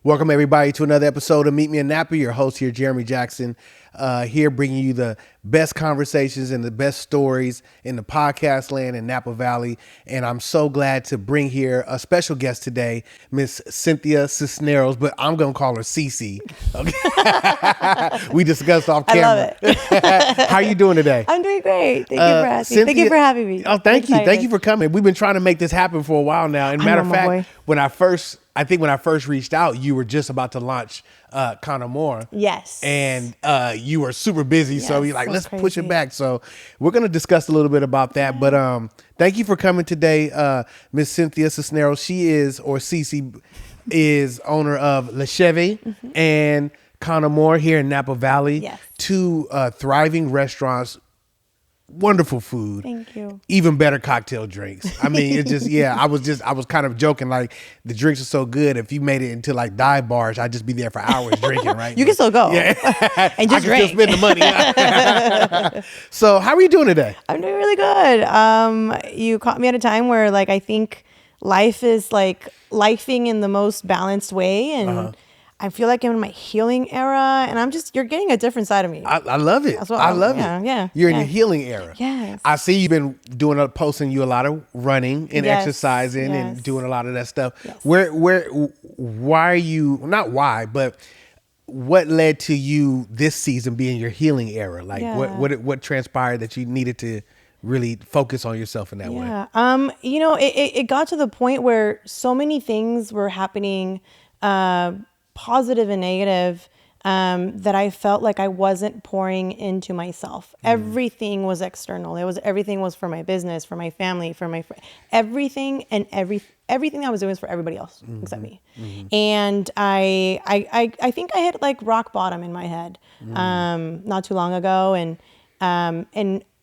Welcome, everybody, to another episode of Meet Me in Napa. Your host here, Jeremy Jackson, here bringing you the best conversations and the best stories in the podcast land in Napa Valley. And I'm so glad to bring here a special guest today, Miss Cinthya Cisneros, but I'm going to call her Cece. Okay. We discussed off camera. I love it. How are you doing today? I'm doing great. Thank you for asking. Thank you for having me. Oh, thank you. Thank you for coming. We've been trying to make this happen for a while now. And matter of fact, when I first reached out, you were just about to launch Kind of More. Yes. And you were super busy. Yes, so you're like, let's push it back. So we're going to discuss a little bit about that. Yeah. But thank you for coming today, Miss Cinthya Cisneros. She is, or Cece, is owner of Cheve and Kind of More here in Napa Valley. Yes. Two thriving restaurants. Wonderful food. Thank you. Even better cocktail drinks. I mean, it's just, I was kind of joking, like the drinks are so good. If you made it into like dive bars, I'd just be there for hours drinking, right? You can still go. Yeah. And just drink. I can still spend the money. So how are you doing today? I'm doing really good. You caught me at a time where like, I think life is like lifing in the most balanced way. And I feel like I'm in my healing era, and you're getting a different side of me. I love it. I love it. Yeah. You're in your healing era. Yes. I see you've been posting you a lot of running and exercising and doing a lot of that stuff. Yes. Why are you, not why, but what led to you this season being your healing era? Like what transpired that you needed to really focus on yourself in that way? It got to the point where so many things were happening, positive and negative, that I felt like I wasn't pouring into myself. Everything was external. Everything was for my business, for my family, for my everything I was doing was for everybody else except me. And I think I hit like rock bottom in my head not too long ago, and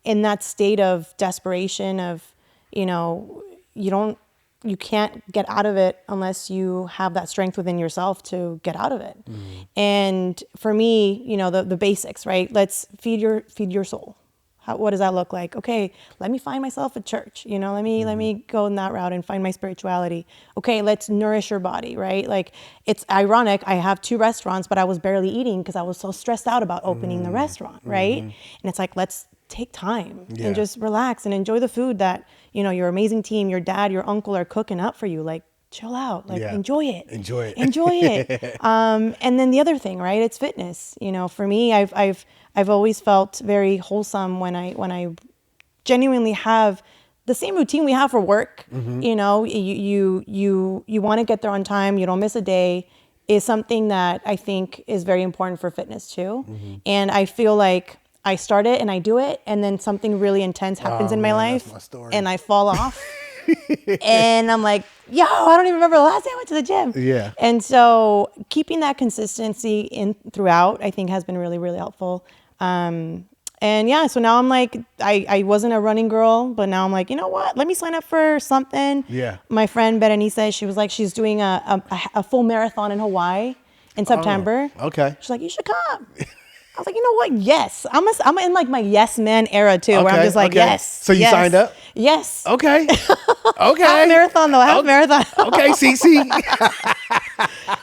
in that state of desperation of you can't get out of it unless you have that strength within yourself to get out of it. And for me, the basics, right? Let's feed your soul. What does that look like? Okay, let me find myself a church. Let me go in that route and find my spirituality. Okay, let's nourish your body, right? Like, it's ironic. I have 2 restaurants, but I was barely eating because I was so stressed out about opening the restaurant, right? And it's like, let's take time and just relax and enjoy the food that, your amazing team, your dad, your uncle are cooking up for you. Like, chill out, like enjoy it. Enjoy it. And then the other thing, right? It's fitness. For me, I've always felt very wholesome when I genuinely have the same routine we have for work. You want to get there on time. You don't miss a day, is something that I think is very important for fitness too. And I feel like I start it and I do it, and then something really intense happens in my life and I fall off. And I'm like, I don't even remember the last time I went to the gym. Yeah. And so keeping that consistency throughout, I think, has been really, really helpful. So now I'm like, I wasn't a running girl, but now I'm like, you know what? Let me sign up for something. Yeah. My friend Berenice, she was like, she's doing a full marathon in Hawaii in September. Okay. She's like, you should come. I was like, you know what? Yes. I'm in like my yes man era too, where I'm just like, yes. So you signed up? Yes. Okay. Half marathon though. Half marathon. Okay, Cece.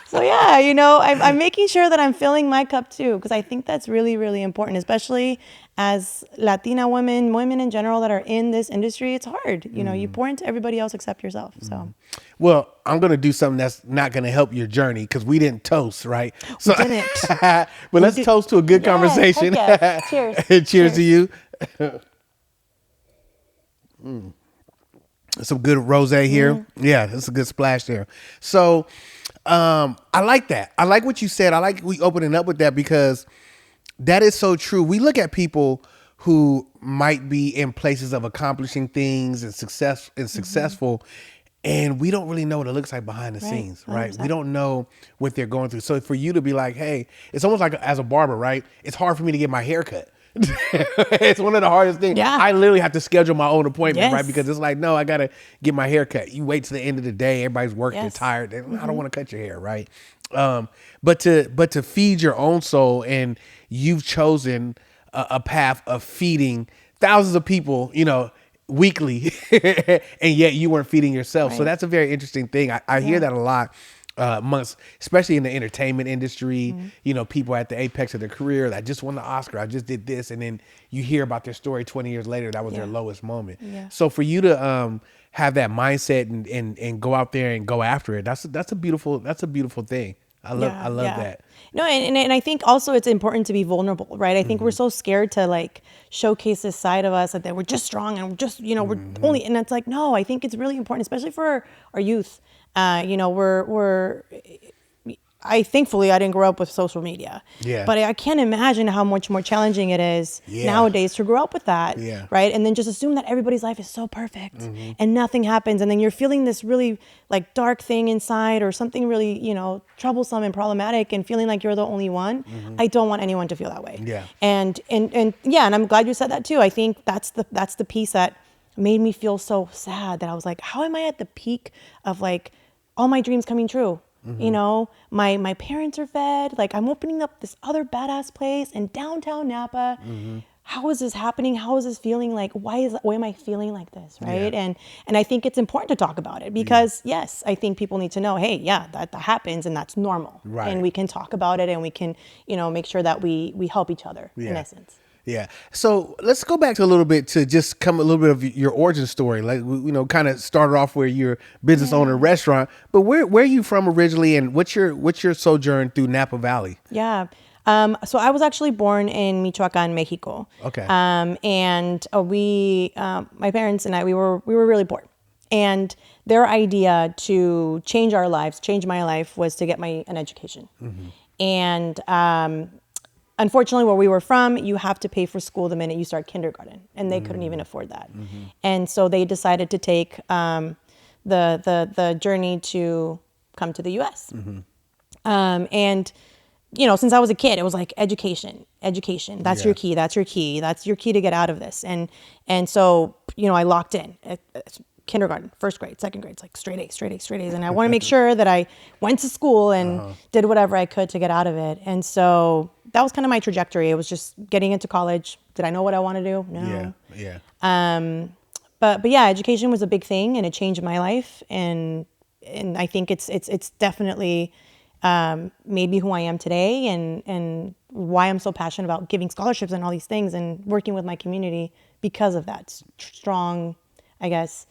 So I'm making sure that I'm filling my cup too, because I think that's really, really important, especially as Latina women in general that are in this industry. It's hard. You pour into everybody else except yourself. So. Well, I'm going to do something that's not going to help your journey because we didn't toast, right? So, we didn't. But let's toast to a good conversation. Cheers. Cheers to you. Some good rosé here. Yeah, that's a good splash there. So I like that. I like what you said. I like we opening up with that because that is so true. We look at people who might be in places of accomplishing things and successful, and we don't really know what it looks like behind the scenes, right? 100%. We don't know what they're going through. So for you to be like, hey, it's almost like as a barber, right? It's hard for me to get my hair cut. It's one of the hardest things. Yeah. I literally have to schedule my own appointment, right? Because it's like, no, I got to get my hair cut. You wait to the end of the day. Everybody's working, they're tired. I don't want to cut your hair, right? But to feed your own soul, and you've chosen a path of feeding thousands of people, weekly, and yet you weren't feeding yourself. Right. So that's a very interesting thing. I hear that a lot amongst, especially in the entertainment industry, people at the apex of their career. I just won the Oscar. I just did this. And then you hear about their story 20 years later. That was their lowest moment. Yeah. So for you to have that mindset and go out there and go after it, that's a beautiful thing. I love that. No, and I think also it's important to be vulnerable, right? I think we're so scared to like showcase this side of us that we're just strong and we're just, we're only, and it's like, no, I think it's really important, especially for our youth. Thankfully I didn't grow up with social media, but I can't imagine how much more challenging it is nowadays to grow up with that, right? And then just assume that everybody's life is so perfect and nothing happens. And then you're feeling this really like dark thing inside or something really, troublesome and problematic and feeling like you're the only one. I don't want anyone to feel that way. Yeah. And I'm glad you said that too. I think that's the piece that made me feel so sad, that I was like, how am I at the peak of like all my dreams coming true? My parents are fed, like I'm opening up this other badass place in downtown Napa. How is this happening? How is this feeling? Like, why am I feeling like this? Right. Yeah. And I think it's important to talk about it because yes, I think people need to know, hey, that happens and that's normal. Right. And we can talk about it and we can, make sure that we help each other in essence. Yeah. So let's go back to a little bit to just come a little bit of your origin story. Like, kind of started off where you're a business owner, restaurant, but where are you from originally and what's your sojourn through Napa Valley? Yeah. So I was actually born in Michoacan, Mexico. Okay. And my parents and I, we were really poor. And their idea to change our lives, change my life, was to get an education. And, unfortunately, where we were from, you have to pay for school the minute you start kindergarten, and they couldn't even afford that. And so they decided to take the journey to come to the U.S. And since I was a kid, it was like education. That's your key. That's your key. That's your key to get out of this. And so I locked in. Kindergarten, first grade, second grade, it's like straight A's. And I want to make sure that I went to school and did whatever I could to get out of it. And so that was kind of my trajectory. It was just getting into college. Did I know what I want to do? No. Yeah. But yeah, education was a big thing and it changed my life. And I think it's definitely made me who I am today and why I'm so passionate about giving scholarships and all these things and working with my community because of that strong, I guess,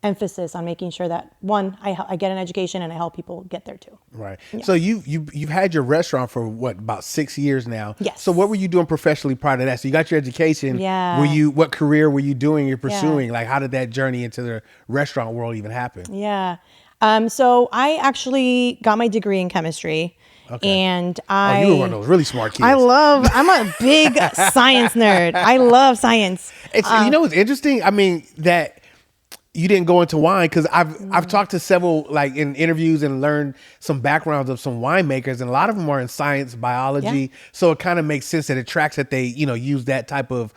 emphasis on making sure that one, I get an education and I help people get there too. Right. Yeah. So you've had your restaurant for about 6 years now. Yes. So what were you doing professionally prior to that? So you got your education. Yeah. What career were you doing? You're pursuing? Yeah. Like how did that journey into the restaurant world even happen? Yeah. So I actually got my degree in chemistry. Okay. And you were one of those really smart kids. I'm a big science nerd. I love science. It's what's interesting? I mean, that you didn't go into wine, because I've talked to several, like in interviews, and learned some backgrounds of some winemakers, and a lot of them are in science, biology. Yeah. So it kind of makes sense that it tracks that they, use that type of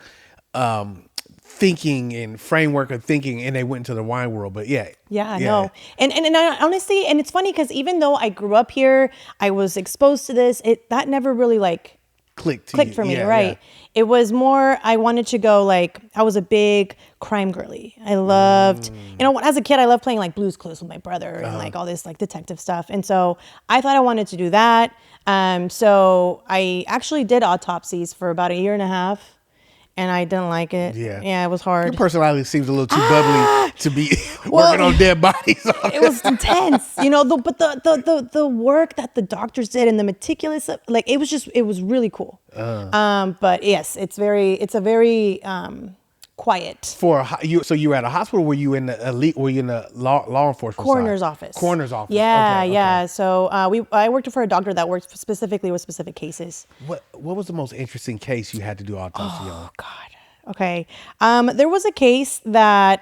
thinking and framework of thinking, and they went into the wine world. But no. And I, honestly, and it's funny because even though I grew up here, I was exposed to this, that never really like clicked for me, right? Yeah. It was more, I wanted to go I was a big crime girly. I loved, as a kid, I loved playing like Blue's Clues with my brother and like all this like detective stuff. And so I thought I wanted to do that. So I actually did autopsies for about 1.5 years. And I didn't like it. Yeah, it was hard. Your personality seems a little too bubbly to be working on dead bodies. It was intense, but the work that the doctors did and the meticulous, like it was really cool. But yes, it's a very quiet. So you were at a hospital? Were you in the elite? Were you in the law enforcement coroner's side? office? Coroner's office. Yeah, yeah. So I worked for a doctor that worked specifically with specific cases. What was the most interesting case you had to do autopsy on? Oh God. Okay. There was a case that.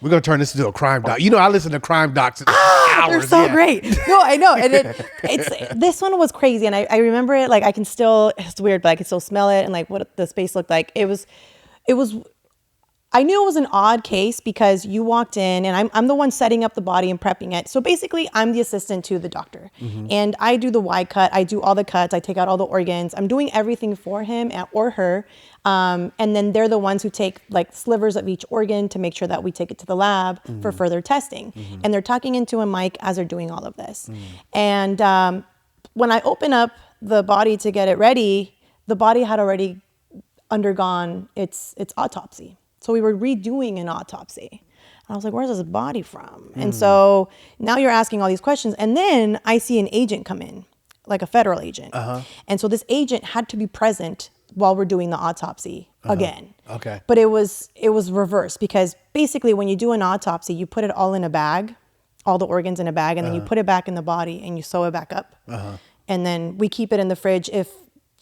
We're gonna turn this into a crime doc. I listen to crime docs. They're so great. No, I know, and it's this one was crazy, and I remember it. Like I can still, it's weird, but I can still smell it, and like what the space looked like. It was, I knew it was an odd case because you walked in and I'm the one setting up the body and prepping it. So basically I'm the assistant to the doctor and I do the wide cut. I do all the cuts. I take out all the organs. I'm doing everything for him or her. And then they're the ones who take like slivers of each organ to make sure that we take it to the lab for further testing. And they're talking into a mic as they're doing all of this. And when I open up the body to get it ready, the body had already undergone its autopsy. So we were redoing an autopsy. And I was like, where's this body from? And so now you're asking all these questions. And then I see an agent come in, like a federal agent. And so this agent had to be present while we're doing the autopsy again. Okay. But it was reversed because basically when you do an autopsy, you put it all in a bag, all the organs in a bag, and then you put it back in the body and you sew it back up. And then we keep it in the fridge if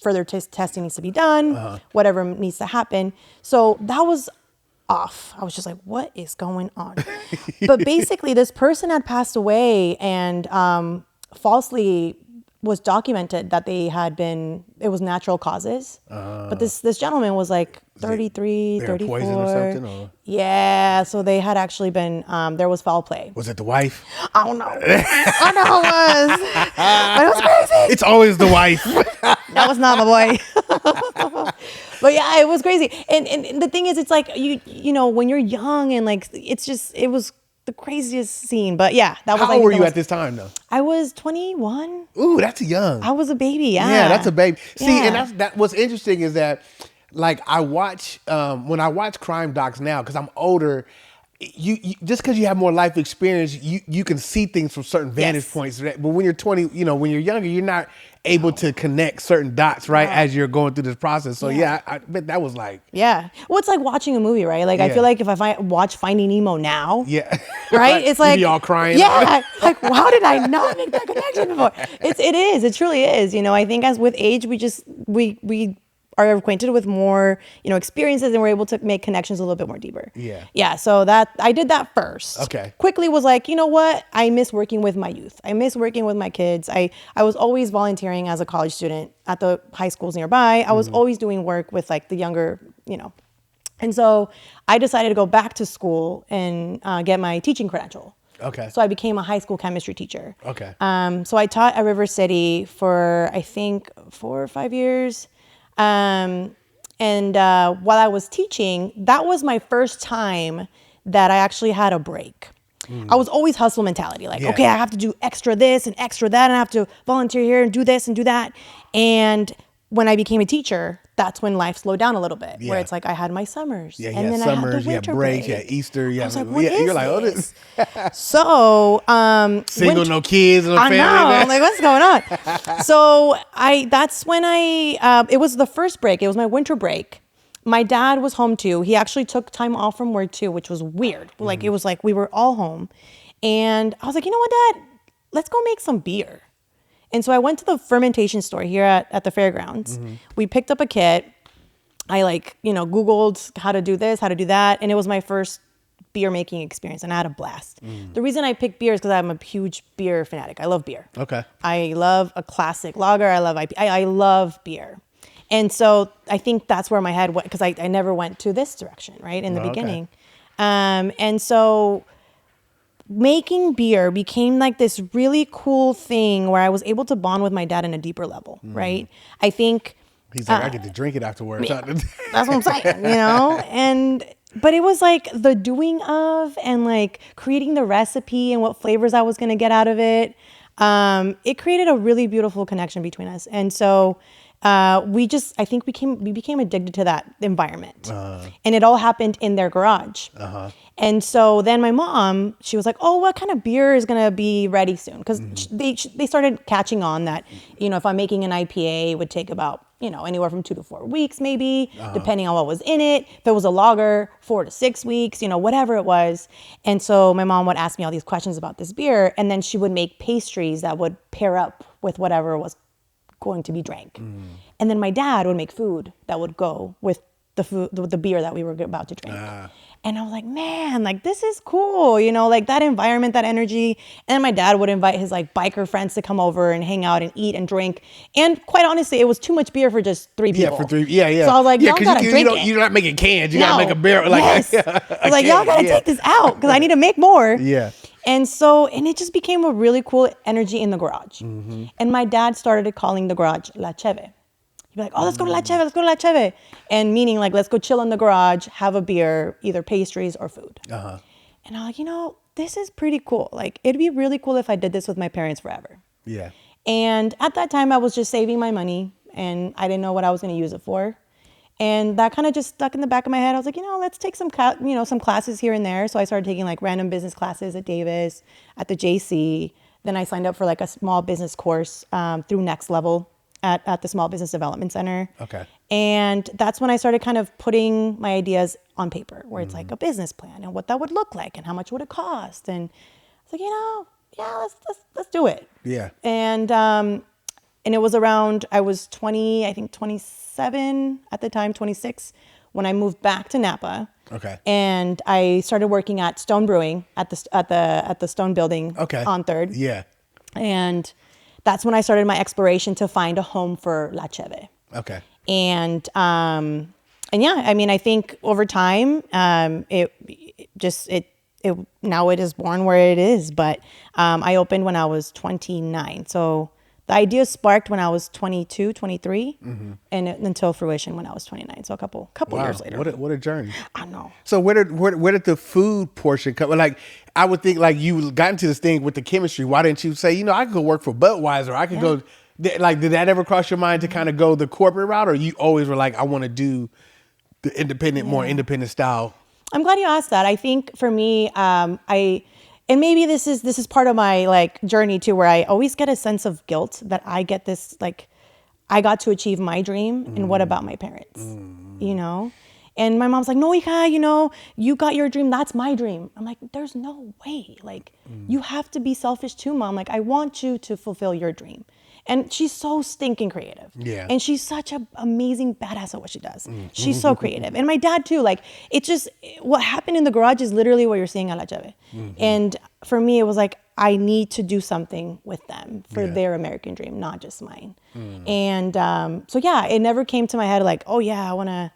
further testing needs to be done, whatever needs to happen. So that was off. I was just like, what is going on? But basically this person had passed away and falsely was documented that it was natural causes. But this gentleman was like 33, 34. Poison or something? Or? Yeah. So they had actually been, there was foul play. Was it the wife? I don't know. I know it was. But it was crazy. It's always the wife. That was not my boy. But yeah, it was crazy. And the thing is, it's like, you know, when you're young and like, it was the craziest scene. But yeah, that was How old were you at this time though? I was 21. Ooh, that's young. I was a baby. Yeah. Yeah, that's a baby. See, Yeah. and that what's interesting is that like I watch, when I watch crime docs now, cause I'm older, you just because you have more life experience, you can see things from certain vantage points. But when you're 20, you know, when you're younger, you're not able to connect certain dots, right, as you're going through this process. So I bet that was like, well, it's like watching a movie, right? Like I feel like if I watch Finding Nemo now, right, it's like you all crying. Yeah, like how did I not make that connection before? It truly is. You know, I think as with age, we are acquainted with more, you know, experiences and we're able to make connections a little bit more deeper. Yeah. So that I did that first. Okay. Quickly was like, you know what? I miss working with my youth. I miss working with my kids. I was always volunteering as a college student at the high schools nearby. I was always doing work with like the younger, you know. And so I decided to go back to school and get my teaching credential. Okay. So I became a high school chemistry teacher. Okay. So I taught at River City for I think 4 or 5 years. And while I was teaching, that was my first time that I actually had a break. I was always hustle mentality. Like, okay, I have to do extra this and extra that, and I have to volunteer here and do this and do that. And when I became a teacher, that's when life slowed down a little bit, where it's like I had my summers, and then summers, I had the winter breaks, break. Easter, I was like, what is you're like, oh, this? So, single, no kids, no family. I know, I'm like, what's going on? So that's when it was the first break. It was my winter break. My dad was home too. He actually took time off from work too, which was weird. Like it was like we were all home, and I was like, you know what, Dad? Let's go make some beer. And so I went to the fermentation store here at the fairgrounds. We picked up a kit. I Googled how to do this, how to do that. And it was my first beer making experience and I had a blast. The reason I picked beer is because I'm a huge beer fanatic. I love beer. Okay. I love a classic lager. I love IPA. I love beer. And so I think that's where my head went because I never went to this direction, right, in the beginning. And so making beer became like this really cool thing where I was able to bond with my dad on a deeper level, right? I think he's like, I get to drink it afterwards. Yeah, that's what I'm saying, you know? But it was like the doing of and like creating the recipe and what flavors I was going to get out of it. It created a really beautiful connection between us. And so we became addicted to that environment. And it all happened in their garage. And so then my mom, she was like, oh, what kind of beer is going to be ready soon? Because they started catching on that, you know, if I'm making an IPA, it would take about, you know, anywhere from 2 to 4 weeks, maybe, depending on what was in it. If it was a lager, 4 to 6 weeks, you know, whatever it was. And so my mom would ask me all these questions about this beer. And then she would make pastries that would pair up with whatever was going to be drank. And then my dad would make food that would go with the beer that we were about to drink. And I was like, man, like this is cool, you know, like that environment, that energy. And my dad would invite his like biker friends to come over and hang out and eat and drink. And quite honestly, it was too much beer for just 3 people. Yeah, for 3. Yeah. So I was like, y'all gotta drink it. You're not making cans. You gotta make a barrel. Like, yes. I was like, y'all gotta take this out because I need to make more. Yeah. And it just became a really cool energy in the garage. Mm-hmm. And my dad started calling the garage La Cheve. He'd be like, oh, let's go to La Cheve, let's go to La Cheve. And meaning like, let's go chill in the garage, have a beer, either pastries or food. Uh-huh. And I'm like, you know, this is pretty cool. Like, it'd be really cool if I did this with my parents forever. Yeah. And at that time, I was just saving my money and I didn't know what I was going to use it for. And that kind of just stuck in the back of my head. I was like, you know, let's take some classes here and there. So I started taking like random business classes at Davis, at the JC. Then I signed up for like a small business course through Next Level at the Small Business Development Center. Okay. And that's when I started kind of putting my ideas on paper, where it's like a business plan and what that would look like and how much would it cost. And I was like, you know, yeah, let's do it. Yeah. And it was around, I was 20, I think 27 at the time, 26, when I moved back to Napa. Okay. And I started working at Stone Brewing at the Stone Building on 3rd. Yeah. And that's when I started my exploration to find a home for La Cheve. Okay. And yeah, I mean, I think over time, it now it is born where it is. But I opened when I was 29. So the idea sparked when I was 22, 23, and until fruition when I was 29. So a couple years later. What a journey. I know. So where did the food portion come? Like, I would think like you got into this thing with the chemistry. Why didn't you say, you know, I could go work for Budweiser. I could go, like, did that ever cross your mind to kind of go the corporate route? Or you always were like, I want to do the independent, more independent style? I'm glad you asked that. I think for me, and maybe this is part of my like journey too, where I always get a sense of guilt that I get this, like, I got to achieve my dream. And what about my parents, you know? And my mom's like, no, hija, you know, you got your dream. That's my dream. I'm like, there's no way. Like, you have to be selfish too, Mom. Like, I want you to fulfill your dream. And she's so stinking creative. Yeah. And she's such an amazing badass at what she does. She's so creative. And my dad too. Like, it's just, what happened in the garage is literally what you're seeing at La Cheve. And for me, it was like, I need to do something with them for their American dream, not just mine. And so yeah, it never came to my head like, oh yeah, I want to.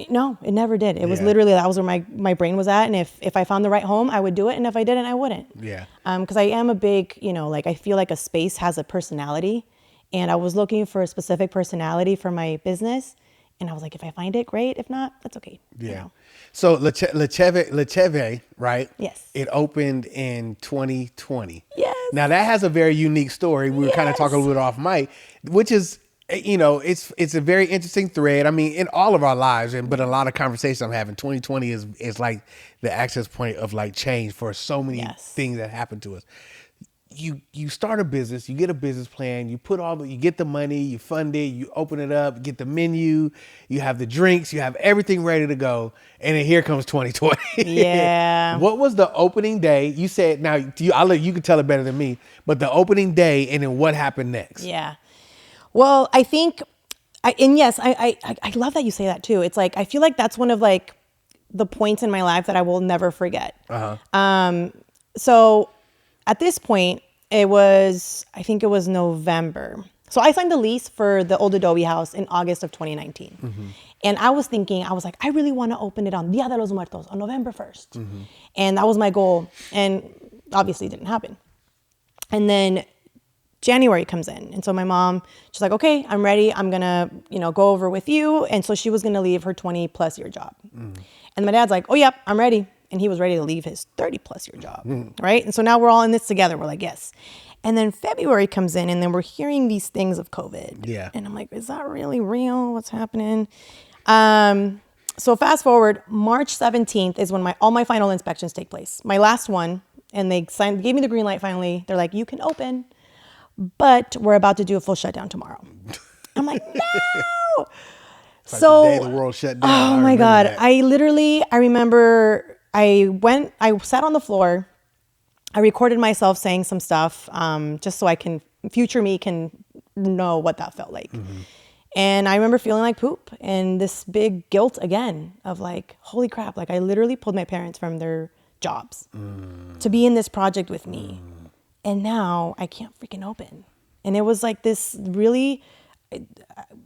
No, it never did. It was literally, that was where my brain was at. And if I found the right home, I would do it. And if I didn't, I wouldn't. Yeah. Because I am a big, you know, like, I feel like a space has a personality. And I was looking for a specific personality for my business. And I was like, if I find it, great. If not, that's okay. Yeah. You know? So La Cheve, right? Yes. It opened in 2020. Yes. Now that has a very unique story. We were kind of talking a little bit off mic, which is, you know, it's a very interesting thread. I mean, in all of our lives, but a lot of conversations I'm having, 2020 is like the access point of like change for so many things that happen to us. You start a business, you get a business plan, you get the money, you fund it, you open it up, get the menu, you have the drinks, you have everything ready to go, and then here comes 2020. Yeah. What was the opening day? You said, now you can tell it better than me, but the opening day, and then what happened next? Yeah. Well, I think, I love that you say that too. It's like, I feel like that's one of like the points in my life that I will never forget. So at this point, I think it was November. So I signed the lease for the old Adobe house in August of 2019. And I was like, I really want to open it on Dia de los Muertos on November 1st. And that was my goal. And obviously it didn't happen. And then January comes in. And so my mom, she's like, okay, I'm ready. I'm going to, go over with you. And so she was going to leave her 20 plus year job. And my dad's like, oh, yep, I'm ready. And he was ready to leave his 30 plus year job. Right. And so now we're all in this together. We're like, yes. And then February comes in and then we're hearing these things of COVID. Yeah. And I'm like, is that really real? What's happening? So fast forward, March 17th is when all my final inspections take place. My last one. And they gave me the green light finally. They're like, you can open, but we're about to do a full shutdown tomorrow. I'm like, no. It's like the day the world shut down. Oh my God. That. I remember I sat on the floor. I recorded myself saying some stuff, just so future me can know what that felt like. And I remember feeling like poop and this big guilt again of like, holy crap, like I literally pulled my parents from their jobs to be in this project with me. And now I can't freaking open. And it was like this really,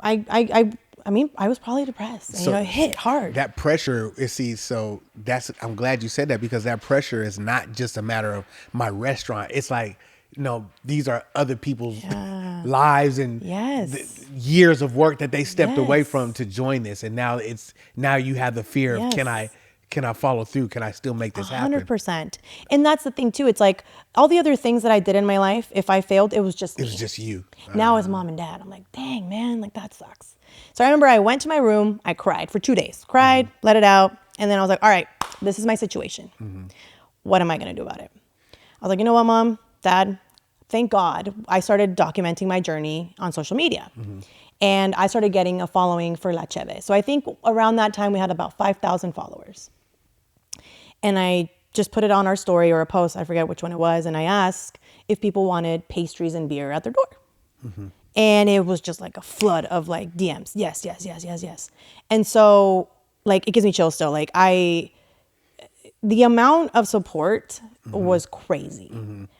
I mean, I was probably depressed. And, So it hit hard. That pressure, I'm glad you said that, because that pressure is not just a matter of my restaurant. It's like, these are other people's lives and years of work that they stepped away from to join this. And now you have the fear of, can I follow through? Can I still make this happen? 100%. And that's the thing too. It's like all the other things that I did in my life, if I failed, it was just me. It was just you. Now as mom and dad, I'm like, dang man, like that sucks. So I remember I went to my room, I cried for 2 days, let it out. And then I was like, all right, this is my situation. What am I going to do about it? I was like, you know what, mom, dad, thank God I started documenting my journey on social media. And I started getting a following for La Cheve. So I think around that time we had about 5,000 followers. And I just put it on our story or a post, I forget which one it was. And I asked if people wanted pastries and beer at their door. And it was just like a flood of like DMs. Yes, yes, yes, yes, yes. And so like, it gives me chills still. Like the amount of support was crazy.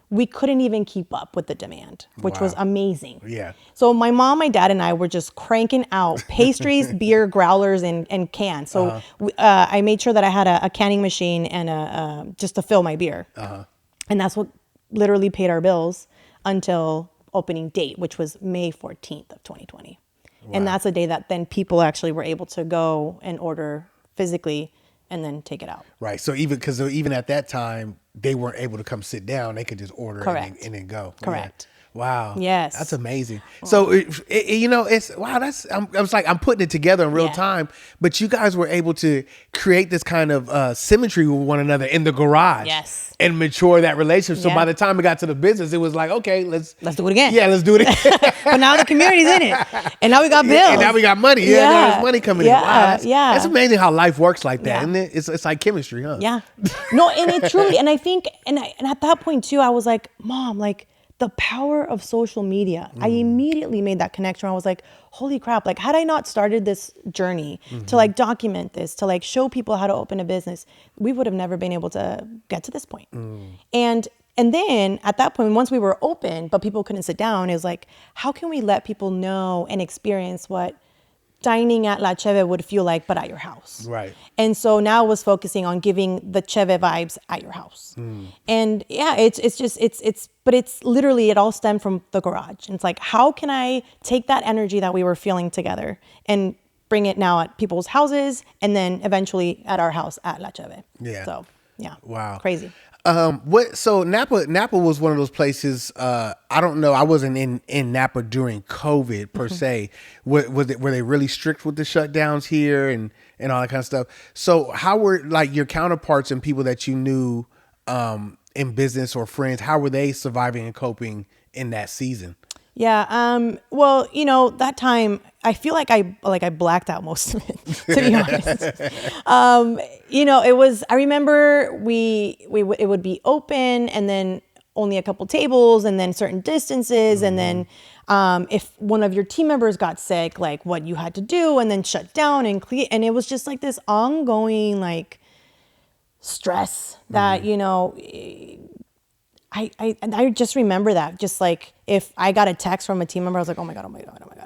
We couldn't even keep up with the demand, which was amazing. Yeah. So my mom, my dad, and I were just cranking out pastries, beer, growlers, and cans. So I made sure that I had a canning machine and just to fill my beer. And that's what literally paid our bills until opening date, which was May 14th of 2020. And that's a day that then people actually were able to go and order physically and then take it out. Right. So even at that time, they weren't able to come sit down. They could just order and then go. Correct. Yeah. Wow. Yes. That's amazing. So, it's, wow, I was like, I'm putting it together in real time, but you guys were able to create this kind of symmetry with one another in the garage. Yes. And mature that relationship. So by the time it got to the business, it was like, okay, let's do it again. Yeah, let's do it again. But now the community's in it. And now we got bills. And now we got money. Yeah. Now there's money coming in. Wow, that's amazing how life works like that. And it's like chemistry, huh? Yeah. No, and it truly, and I think, and at that point too, I was like, Mom, like, the power of social media. I immediately made that connection. I was like, holy crap. Like, had I not started this journey to like document this, to like show people how to open a business, we would have never been able to get to this point. And then at that point, once we were open, but people couldn't sit down, it was like, how can we let people know and experience what dining at La Cheve would feel like, but at your house. Right. And so now I was focusing on giving the Cheve vibes at your house. And yeah, but it's literally, it all stemmed from the garage. And it's like, how can I take that energy that we were feeling together and bring it now at people's houses and then eventually at our house at La Cheve. Yeah. So yeah. Wow. Crazy. So Napa was one of those places, I don't know, I wasn't in Napa during COVID per se. Were they really strict with the shutdowns here and all that kind of stuff? So how were like your counterparts and people that you knew in business or friends, how were they surviving and coping in that season? Yeah. Well, that time I feel like I blacked out most of it, to be honest. It was, I remember it would be open and then only a couple tables and then certain distances. And then, if one of your team members got sick, like what you had to do and then shut down and clean. And it was just like this ongoing, like stress that, I just remember that, just like if I got a text from a team member, I was like, oh my God.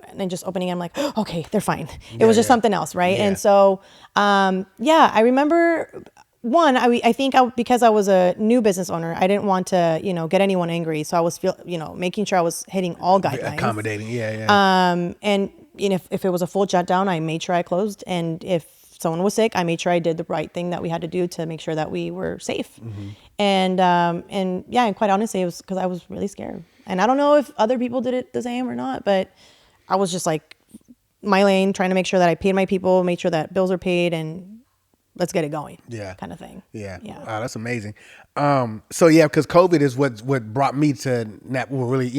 And then just opening it, I'm like, okay, they're fine. It was just something else. Right. Yeah. And so, I remember I think because I was a new business owner, I didn't want to, get anyone angry. So I was making sure I was hitting all guidelines. Accommodating. Yeah. And if it was a full shutdown, I made sure I closed. And if someone was sick, I made sure I did the right thing that we had to do to make sure that we were safe. And quite honestly, it was because I was really scared. And I don't know if other people did it the same or not, but I was just like my lane, trying to make sure that I paid my people, make sure that bills are paid, and let's get it going. Yeah. Kind of thing. Yeah. Wow, that's amazing. Because COVID is what brought me to Napa. Well, really,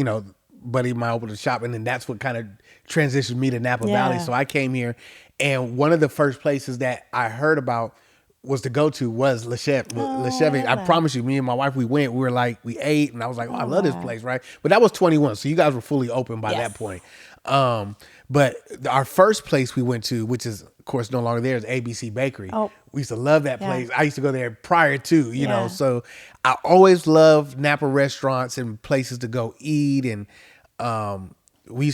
buddy of mine opened a shop, and then that's what kind of transitioned me to Napa Valley. So I came here, and one of the first places that I heard about was to go to was Le Cheve. I promise you, me and my wife, we went. We were like, we ate, and I was like, oh, I love this place, right? But that was 21, so you guys were fully open by that point. But our first place we went to, which is of course no longer there, is ABC Bakery. Oh, we used to love that place. I used to go there prior to, you know. So I always loved Napa restaurants and places to go eat, and we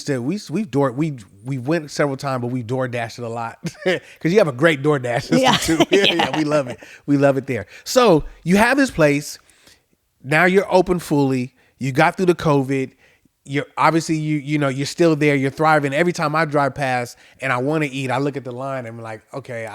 went several times, but we door dashed it a lot because you have a great DoorDash system too. Yeah, we love it. We love it there. So you have this place. Now you're open fully. You got through the COVID. You're obviously you know you're still there. You're thriving. Every time I drive past and I want to eat, I look at the line and I'm like, okay,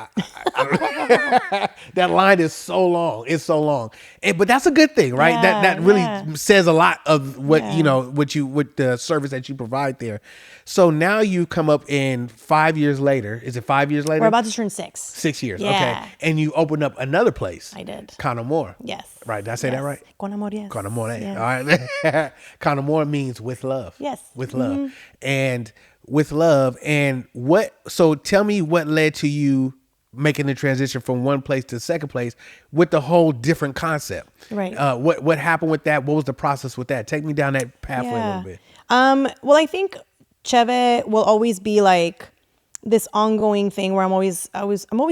that line is so long. It's so long, but that's a good thing, right? That really says a lot of what you know, what the service that you provide there. So now you come up in 5 years later. Is it 5 years later? We're about to turn 6. 6 years. Yeah. Okay, and you opened up another place. I did. Con Amor. Yes. Right. Did I say that right? Con Amor. Yes. Con Amor. Yes. All right. Con Amor means with love. Yes. With love. And with love. And so tell me what led to you making the transition from one place to the second place with the whole different concept. Right. What happened with that? What was the process with that? Take me down that pathway a little bit. Well, I think Cheve will always be like this ongoing thing where I'm always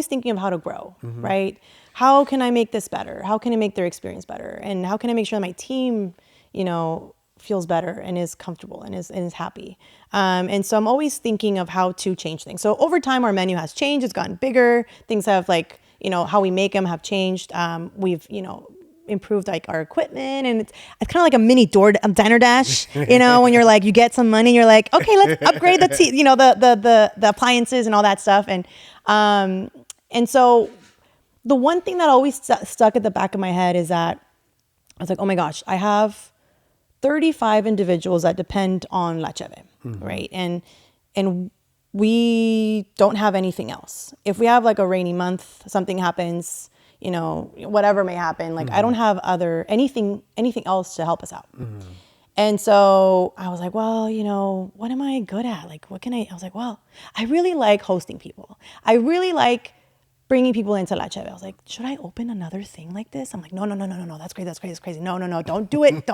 thinking of how to grow, right? How can I make this better? How can I make their experience better? And how can I make sure that my team, you know, feels better and is comfortable and is happy. And so I'm always thinking of how to change things. So over time, our menu has changed. It's gotten bigger. Things have like, you know, how we make them have changed. We've, you know, improved like our equipment, and it's kind of like a mini diner dash, you know, when you're like, you get some money and you're like, okay, let's upgrade the appliances and all that stuff. And so the one thing that always stuck at the back of my head is that I was like, oh my gosh, I have 35 individuals that depend on La Cheve, right? And we don't have anything else. If we have like a rainy month, something happens, you know, whatever may happen, like I don't have anything else to help us out. And so I was like, well, you know, what am I good at? Like, I was like, well, I really like hosting people. I really like bringing people into La Cheve. I was like, should I open another thing like this? I'm like, no, that's crazy. No, don't do it.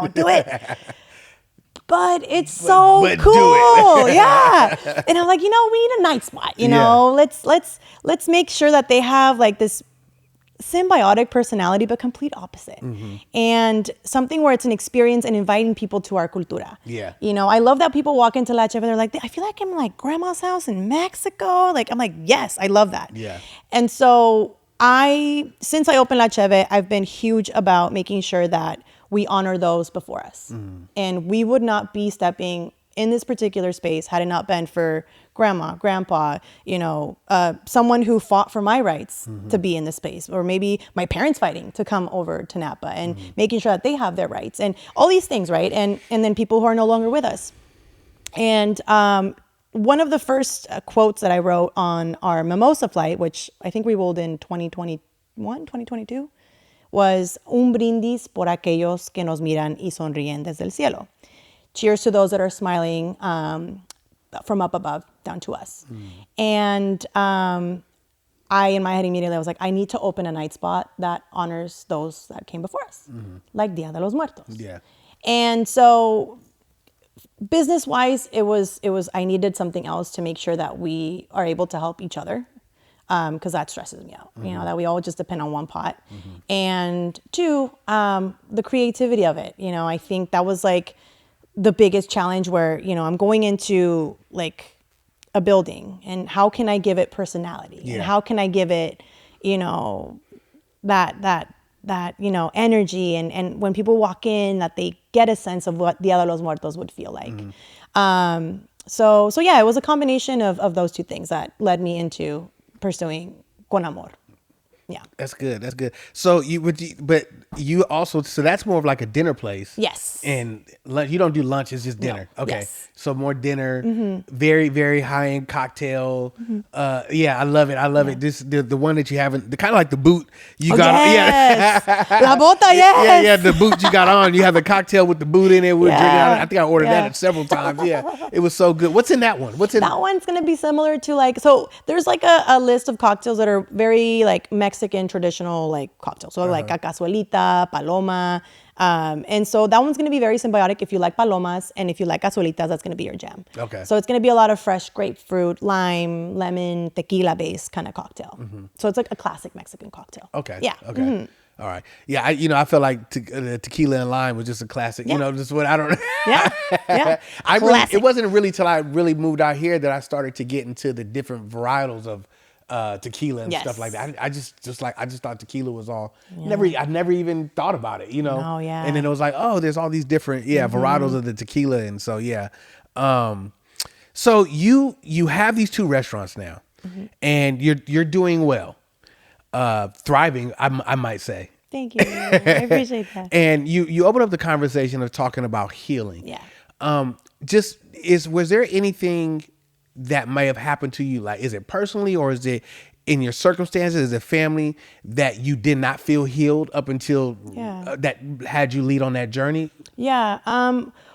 But it's so cool. Yeah. And I'm like, you know, we need a night spot, you know, let's make sure that they have like this symbiotic personality, but complete opposite. And something where it's an experience and inviting people to our cultura. Yeah. You know, I love that people walk into La Cheve and they're like, I feel like I'm like grandma's house in Mexico. Like, I'm like, yes, I love that. Yeah. And so since I opened La Cheve, I've been huge about making sure that we honor those before us. And we would not be stepping in this particular space had it not been for grandma, grandpa, you know, someone who fought for my rights to be in this space, or maybe my parents fighting to come over to Napa and making sure that they have their rights and all these things, right? And then people who are no longer with us. And one of the first quotes that I wrote on our mimosa flight, which I think we rolled in 2022, was un brindis por aquellos que nos miran y sonríen desde el cielo. Cheers to those that are smiling from up above down to us. And I, in my head immediately, I was like, I need to open a night spot that honors those that came before us, like Dia de los Muertos. Yeah. And so business-wise, it was I needed something else to make sure that we are able to help each other, because that stresses me out, you know, that we all just depend on one pot. And two, the creativity of it. You know, I think that was like the biggest challenge where, you know, I'm going into like a building and how can I give it personality? Yeah. And how can I give it, you know, that, you know, energy and when people walk in that they get a sense of what Dia de los Muertos would feel like. So yeah, it was a combination of those two things that led me into pursuing Con Amor. Yeah. That's good. So you also, so that's more of like a dinner place. Yes. And lunch, you don't do lunch, it's just dinner. No. Okay. Yes. So more dinner, very, very high-end cocktail. Yeah, I love it. This the one that you haven't, the kind of like the boot you got yes. on. Yeah. La bota, yes. Yeah, the boot you got on. You have the cocktail with the boot in it. We're drinking out. I think I ordered that several times. Yeah. It was so good. What's in that one? That one's going to be similar to like, so there's like a list of cocktails that are very like Mexican Mexican traditional like cocktail. So like a cazuelita, paloma. And so that one's going to be very symbiotic if you like palomas, and if you like cazuelitas, that's going to be your jam. Okay. So it's going to be a lot of fresh grapefruit, lime, lemon, tequila based kind of cocktail. So it's like a classic Mexican cocktail. Okay. Yeah. Okay. All right. Yeah. I feel like tequila and lime was just a classic. Yeah. Just what I don't. Yeah. Yeah. It wasn't really till I really moved out here that I started to get into the different varietals of tequila and stuff like that. I just thought tequila was all. I never even thought about it. Oh, yeah. And then it was like, oh, there's all these different varietals of the tequila, and so yeah. So you have these 2 restaurants now, and you're doing well. Thriving, I might say. Thank you. I appreciate that. And you open up the conversation of talking about healing. Yeah. Was there anything that may have happened to you? Like, is it personally, or is it in your circumstances, is it family, that you did not feel healed up until that had you lead on that journey? Yeah.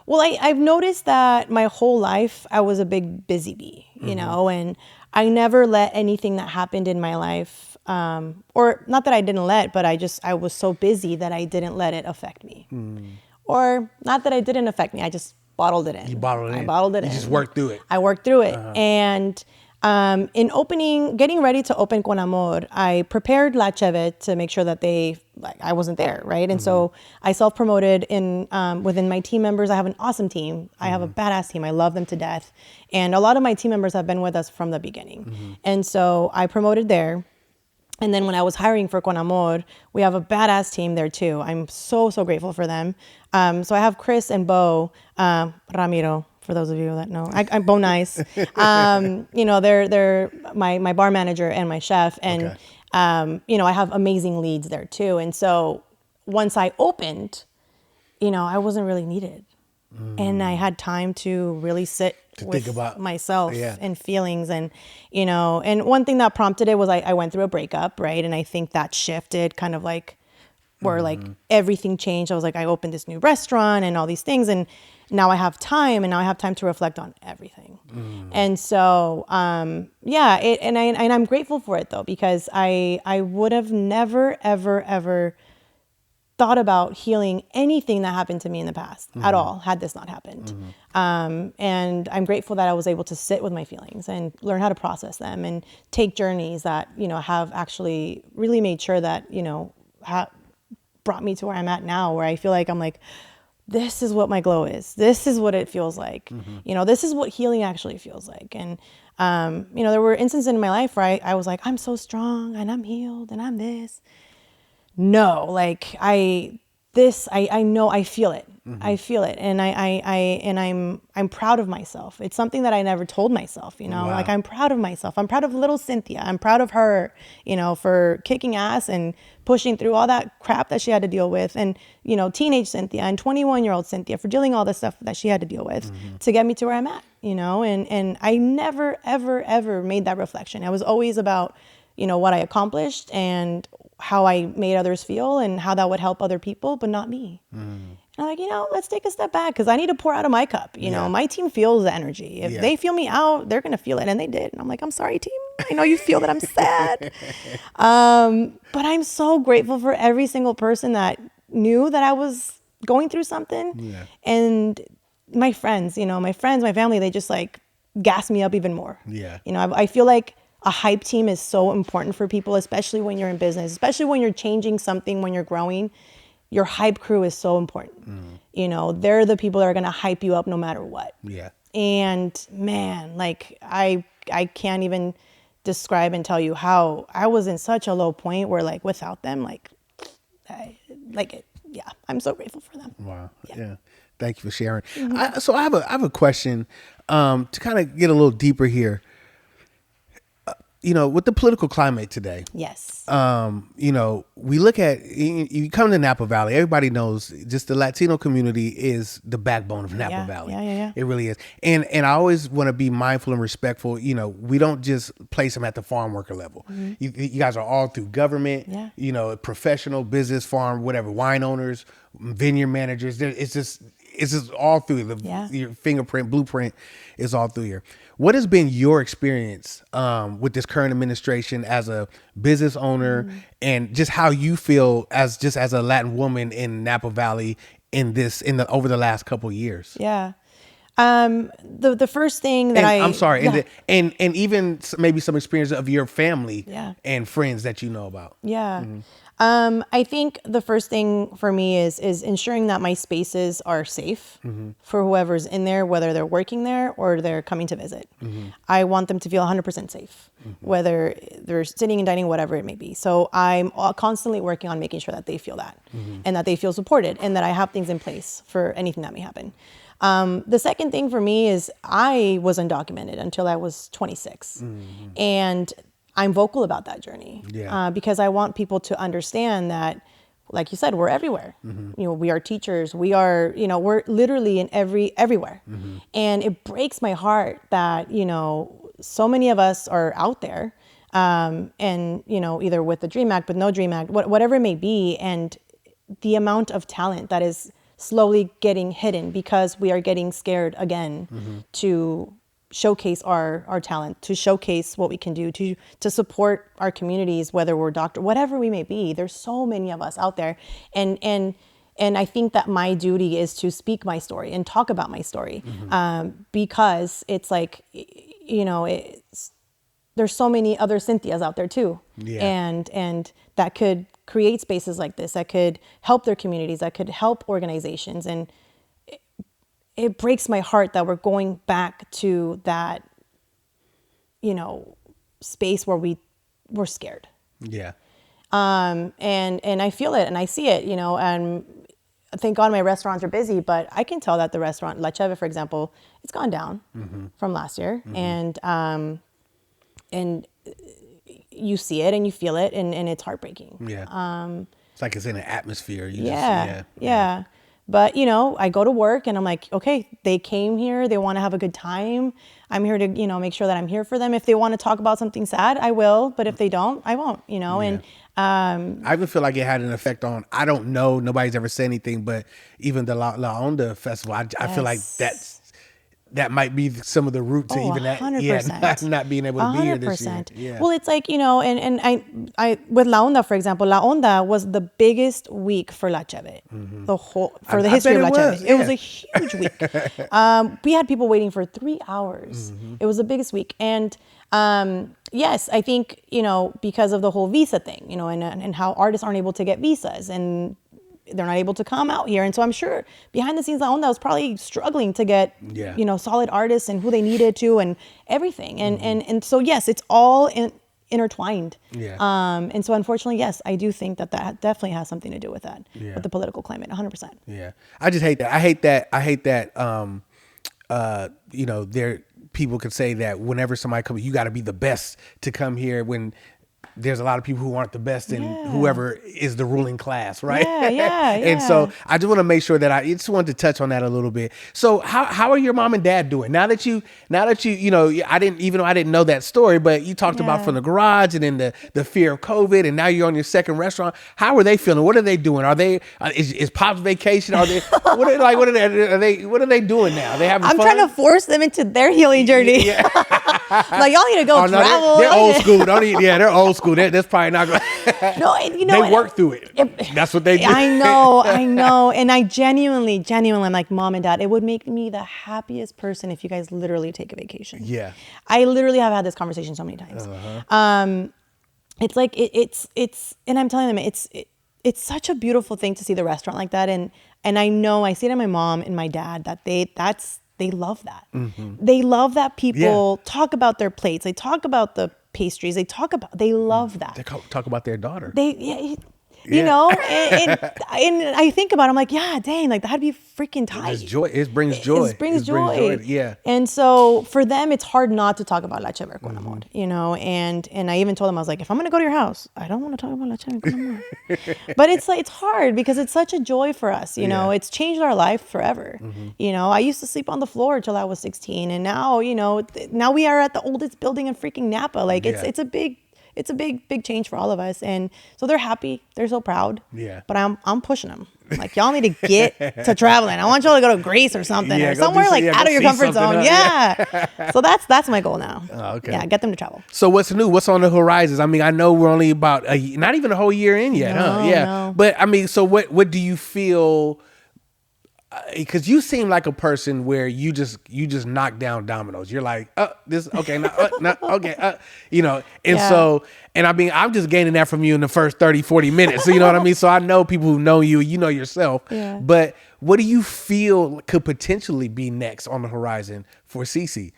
Well, I've noticed that my whole life I was a big busy bee, you know, and I never let anything that happened in my life, or not that I didn't let, but I was so busy that I didn't let it affect me. Or not that it didn't affect me, I just bottled it in. You bottled it in. I bottled it in. You just worked through it. I worked through it. And getting ready to open Con Amor, I prepared La Cheve to make sure that I wasn't there, right? And so I self-promoted within my team members. I have an awesome team. I have a badass team. I love them to death. And a lot of my team members have been with us from the beginning. And so I promoted there. And then when I was hiring for Con Amor, we have a badass team there too. I'm so, so grateful for them. So I have Chris and Bo, Ramiro, for those of you that know. I'm Bo Nice. They're my bar manager and my chef. And, I have amazing leads there too. And so once I opened, I wasn't really needed. And I had time to really sit with think about myself and feelings. And, and one thing that prompted it was I went through a breakup, right? And I think that shifted kind of like where like everything changed. I was like, I opened this new restaurant and all these things. And now I have time, to reflect on everything. And so, and I'm grateful for it though, because I would have never, ever, ever thought about healing anything that happened to me in the past at all, had this not happened. And I'm grateful that I was able to sit with my feelings and learn how to process them and take journeys that, have actually really made sure that, brought me to where I'm at now, where I feel like I'm like, this is what my glow is. This is what it feels like. This is what healing actually feels like. And, there were instances in my life where I was like, I'm so strong and I'm healed and I'm this. No, like I know I feel it. I feel it. And I'm proud of myself. It's something that I never told myself, Wow. like I'm proud of myself. I'm proud of little Cinthya. I'm proud of her, for kicking ass and pushing through all that crap that she had to deal with. And, teenage Cinthya and 21-year-old Cinthya for dealing all the stuff that she had to deal with to get me to where I'm at, and I never, ever, ever made that reflection. I was always about, what I accomplished and how I made others feel and how that would help other people, but not me. And I'm like, let's take a step back because I need to pour out of my cup. My team feels the energy. If they feel me out, they're going to feel it. And they did. And I'm like, I'm sorry, team. I know you feel that I'm sad. But I'm so grateful for every single person that knew that I was going through something. Yeah. And my friends, my family, they just like gas me up even more. Yeah. I feel like a hype team is so important for people, especially when you're in business, especially when you're changing something, when you're growing. Your hype crew is so important. They're the people that are going to hype you up no matter what. Yeah. And man, like I can't even describe and tell you how I was in such a low point where like without them, I'm so grateful for them. Wow. Yeah. Thank you for sharing. So I have a question to kind of get a little deeper here. With the political climate today. Yes. We look at, you come to Napa Valley, everybody knows just the Latino community is the backbone of Napa Valley. Yeah. It really is. And I always want to be mindful and respectful. We don't just place them at the farm worker level. You guys are all through government, professional, business, farm, whatever, wine owners, vineyard managers. It's just, it's just all through your fingerprint, blueprint is all through here. What has been your experience with this current administration as a business owner, and just how you feel as a Latin woman in Napa Valley over the last couple of years? Yeah. The first thing that I'm sorry, and even maybe some experience of your family and friends that you know about. Yeah. I think the first thing for me is ensuring that my spaces are safe for whoever's in there, whether they're working there or they're coming to visit. I want them to feel 100% safe, whether they're sitting and dining, whatever it may be. So I'm constantly working on making sure that they feel that and that they feel supported and that I have things in place for anything that may happen. The second thing for me is I was undocumented until I was 26. And I'm vocal about that journey because I want people to understand that, like you said, we're everywhere. We are teachers. We are, we're literally in everywhere. And it breaks my heart that, so many of us are out there and, either with the DREAM Act, with no DREAM Act, whatever it may be. And the amount of talent that is slowly getting hidden because we are getting scared again to showcase our talent, to showcase what we can do, to support our communities, whether we're doctor, whatever we may be. There's so many of us out there. And I think that my duty is to speak my story and talk about my story because it's like, there's so many other Cynthias out there too. And that could create spaces like this, that could help their communities, that could help organizations. And it breaks my heart that we're going back to that, space where we're scared. Yeah. And I feel it and I see it, and thank God my restaurants are busy, but I can tell that the restaurant, La Cheve, for example, it's gone down from last year. And you see it and you feel it and it's heartbreaking. Yeah. It's like it's in an atmosphere. Yeah. But, I go to work and I'm like, okay, they came here. They want to have a good time. I'm here to, make sure that I'm here for them. If they want to talk about something sad, I will. But if they don't, I won't, and I even feel like it had an effect on, I don't know, nobody's ever said anything, but even the La Onda festival, I feel like that might be some of the root to even that. 100%. Not being able to be here this year. Yeah. Well, it's like, and I with La Onda, for example, La Onda was the biggest week for La Cheve, the history of La Cheve. It was a huge week. We had people waiting for 3 hours. It was the biggest week. And yes, I think, because of the whole visa thing, and how artists aren't able to get visas and they're not able to come out here. And so I'm sure behind the scenes, La Onda was probably struggling to get, solid artists and who they needed to and everything. And so, yes, it's all intertwined. Yeah. And so unfortunately, yes, I do think that definitely has something to do with that, with the political climate, 100%. Yeah. I just hate that. I hate that, there people could say that whenever somebody comes, you got to be the best to come here when there's a lot of people who aren't the best in whoever is the ruling class, right? Yeah. And so I just want to make sure that I just wanted to touch on that a little bit. So how are your mom and dad doing now that you I didn't know that story, but you talked about from the garage and then the fear of COVID, and now you're on your second restaurant. How are they feeling? What are they doing? Are they is Pop's vacation? Are they what are they doing now? They having I'm fun? trying to force them into their healing journey. Yeah. Like, y'all need to go travel. They're old school. They're old school. That's probably not going to. No, they work through it. That's what they do. I know. And I genuinely, I'm like, Mom and Dad, it would make me the happiest person if you guys literally take a vacation. Yeah. I literally have had this conversation so many times. It's like, it's, and I'm telling them, it's such a beautiful thing to see the restaurant like that. And I know I see it in my mom and my dad that they love that. They love that people talk about their plates. They talk about the pastries. They love that. They talk about their daughter. And I think about it, I'm like, yeah, dang, like that'd be freaking tight. It brings joy. It brings joy. Yeah. And so for them, it's hard not to talk about La Cheve con Amor, and I even told them, I was like, if I'm going to go to your house, I don't want to talk about La Cheve con Amor. But it's like, it's hard because it's such a joy for us, it's changed our life forever. I used to sleep on the floor till I was 16. And now, now we are at the oldest building in freaking Napa. Like it's a big change for all of us. And so they're happy. They're so proud. Yeah. But I'm pushing them. Like, y'all need to get to traveling. I want y'all to go to Greece or something, or somewhere like out of your comfort zone. Yeah. So that's my goal now. Oh, okay. Yeah, get them to travel. So what's new? What's on the horizons? I mean, I know we're only about not even a whole year in yet, huh? Yeah. No. But I mean, so what do you feel? Because you seem like a person where you just knock down dominoes. You're like, this okay, okay, and so, and I mean, I'm just gaining that from you in the first 30, 40 minutes. So you know what I mean? So I know people who know you, you know yourself. Yeah. But what do you feel could potentially be next on the horizon for Cece?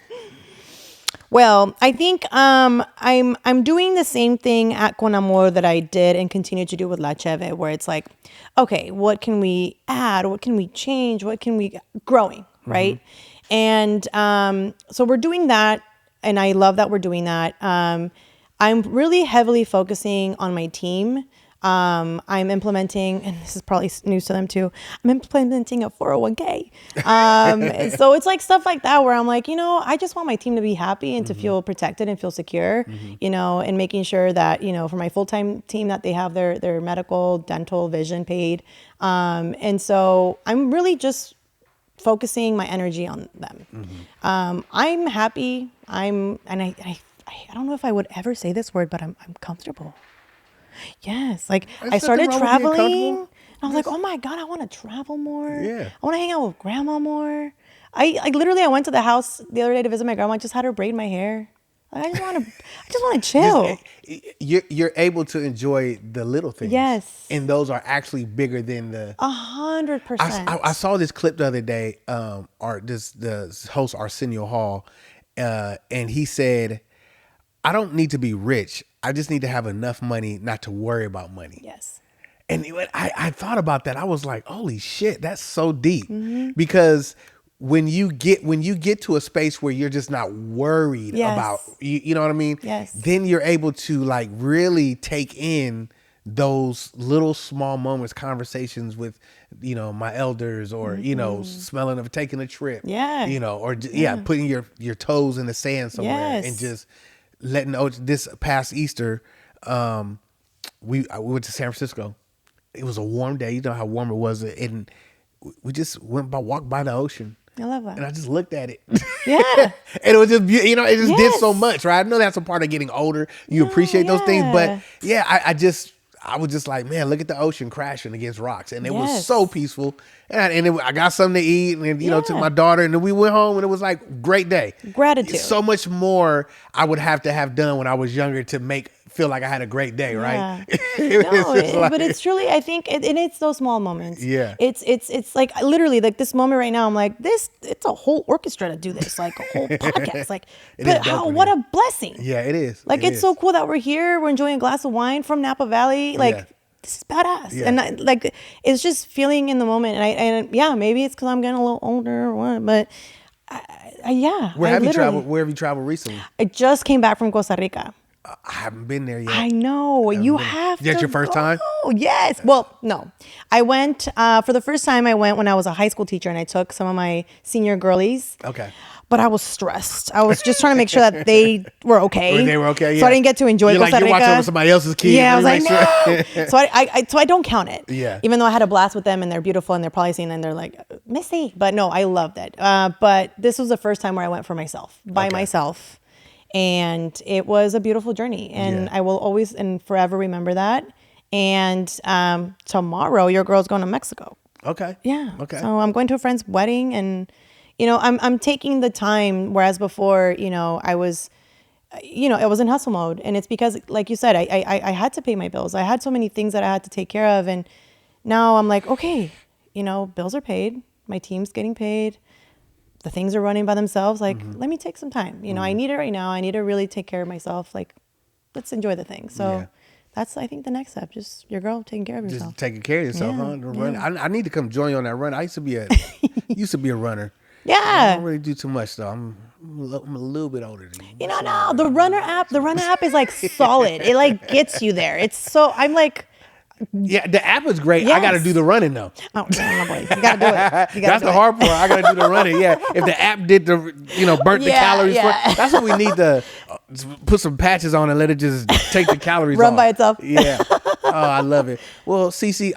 Well, I think I'm doing the same thing at Con Amor that I did and continue to do with La Cheve, where it's like, okay, what can we add? What can we change? What can we growing, right? And so we're doing that, and I love that we're doing that. I'm really heavily focusing on my team. I'm implementing, and this is probably news to them too, I'm implementing a 401k. So it's like stuff like that where I'm like, I just want my team to be happy and to feel protected and feel secure, and making sure that, for my full-time team that they have their medical, dental, vision paid. And so I'm really just focusing my energy on them. I'm happy. I don't know if I would ever say this word, but I'm comfortable. Yes. Like I started traveling and I was like, oh my God, I want to travel more. Yeah. I want to hang out with grandma more. I literally went to the house the other day to visit my grandma. I just had her braid my hair. Like, I just want to chill. You're able to enjoy the little things. Yes. And those are actually bigger than the 100%. I saw this clip the other day, the host Arsenio Hall, and he said, I don't need to be rich. I just need to have enough money not to worry about money. Yes. And I thought about that. I was like, holy shit, that's so deep. Because when you get to a space where you're just not worried about, you know what I mean? Yes. Then you're able to like really take in those little small moments, conversations with, my elders, or, smelling of taking a trip. Yeah. Or putting your toes in the sand somewhere and just letting this past Easter, we went to San Francisco. It was a warm day. You know how warm it was, and we just walked by the ocean. I love that. And I just looked at it. Yeah. And it was just, it just did so much, right? I know that's a part of getting older. You appreciate those things, but I was just like, man, look at the ocean crashing against rocks, and it was so peaceful. And I got something to eat, and took my daughter, and then we went home, and it was like great day. Gratitude. So much more I would have to have done when I was younger to feel like I had a great day, right? But it's truly, I think, it's those small moments. Yeah. It's like literally like this moment right now. I'm like, it's a whole orchestra to do this, like a whole podcast. Like, what a blessing. Yeah, it is. Like, it's so cool that we're here. We're enjoying a glass of wine from Napa Valley. Like, this is badass. Yeah. And it's just feeling in the moment. And maybe it's because I'm getting a little older or what, but Where have you traveled recently? I just came back from Costa Rica. I haven't been there yet. I know. You have to. That's your first time? Yes. Well, no. I went, for the first time I went when I was a high school teacher, and I took some of my senior girlies. Okay. But I was stressed. I was just trying to make sure that they were okay. They were okay, yeah. So I didn't get to enjoy Costa Rica. You're watching over somebody else's kids. Yeah, I was like, no. So I don't count it. Yeah. Even though I had a blast with them, and they're beautiful, and they're probably seeing, and they're like, Missy. But no, I loved it. But this was the first time where I went for myself, by myself. And it was a beautiful journey, and I will always and forever remember that. And tomorrow, your girl's going to Mexico. Okay. Yeah. Okay. So I'm going to a friend's wedding, and I'm taking the time, whereas before, I was in hustle mode, and it's because, like you said, I had to pay my bills. I had so many things that I had to take care of, and now I'm like, okay, bills are paid, my team's getting paid. The things are running by themselves. Like, let me take some time. I need it right now. I need to really take care of myself. Like, let's enjoy the thing. So that's, I think, the next step. Just your girl taking care of yourself. Just taking care of yourself, huh? Run. I need to come join you on that run. I used to be a runner. Yeah. I don't really do too much though. I'm a little bit older than you. No. The runner app is like solid. It like gets you there. It's so, I'm like, yeah, the app is great. Yes. I got to do the running though. Oh, no, boy. You got to do it. That's the hard part. I got to do the running. Yeah, if the app did burnt the calories. That's what we need to put some patches on and let it just take the calories Run off. by itself. Yeah. I love it. Well, Cece,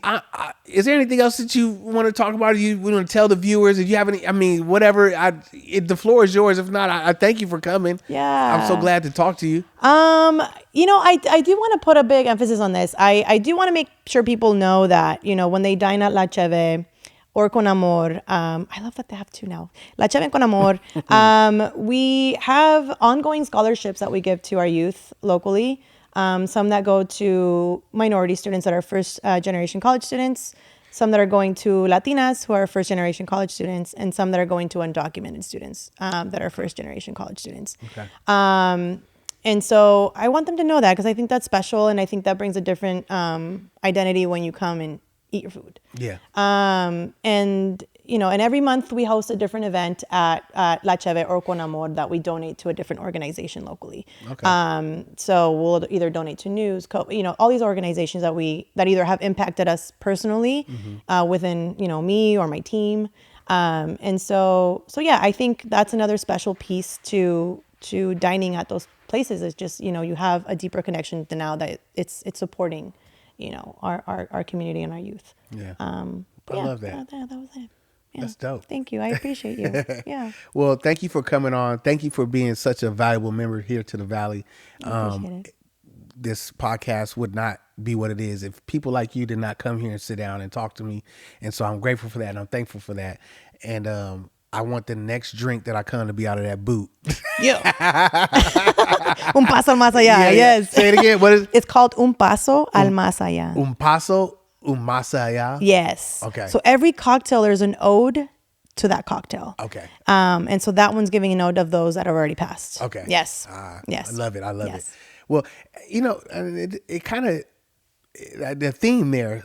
is there anything else that you want to talk about? You want to tell the viewers? If you have any, I mean, whatever. The floor is yours. If not, I thank you for coming. Yeah. I'm so glad to talk to you. I do want to put a big emphasis on this. I do want to make sure people know that, when they dine at La Cheve or Con Amor, I love that they have two now. La Cheve and Con Amor, we have ongoing scholarships that we give to our youth locally. Some that go to minority students that are first generation college students, some that are going to Latinas who are first generation college students, and some that are going to undocumented students that are first generation college students. Okay. And so I want them to know that, because I think that's special, and I think that brings a different identity when you come and eat your food. Yeah. And every month we host a different event at La Cheve or Con Amor that we donate to a different organization locally. Okay. So we'll either donate to news, all these organizations that either have impacted us personally within, me or my team. And so yeah, I think that's another special piece to dining at those places, is just, you have a deeper connection to now that it's supporting, our community and our youth. Yeah. I love that. That was it. Yeah. That's dope. Thank you. I appreciate you. Yeah. Well, thank you for coming on. Thank you for being such a valuable member here to the Valley. I appreciate it. This podcast would not be what it is if people like you did not come here and sit down and talk to me. And so I'm grateful for that, and I'm thankful for that. And I want the next drink that I come to be out of that boot. Yeah. Un paso al más allá. Yeah. Yes. Say it again. What is It's called Un paso al más allá. Un paso, un más allá? Yes. Okay. So every cocktail, there's an ode to that cocktail. Okay. And so that one's giving a note of those that have already passed. Okay. Yes. Yes. I love it. I love Yes. it. Well, it kind of, the theme there,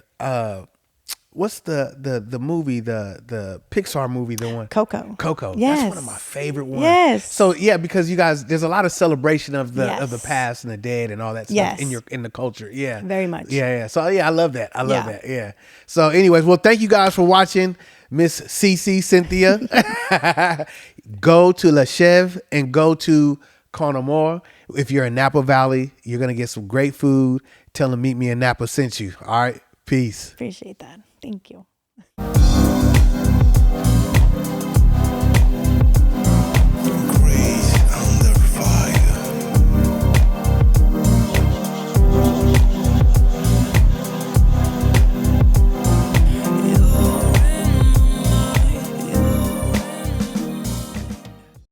what's the movie, the Pixar movie, the one? Coco. Yes. That's one of my favorite ones. Yes. So yeah, because you guys, there's a lot of celebration of the Yes. past and the dead and all that stuff Yes. in the culture. Yeah. Very much. Yeah. So yeah, I love that. I love Yeah. that. Yeah. So anyways, well, thank you guys for watching. Miss Cece, Cinthia. Go to La Cheve and go to Con Amor. If you're in Napa Valley, you're going to get some great food. Tell them Meet Me in Napa sent you. All right. Peace. Appreciate that. Thank you.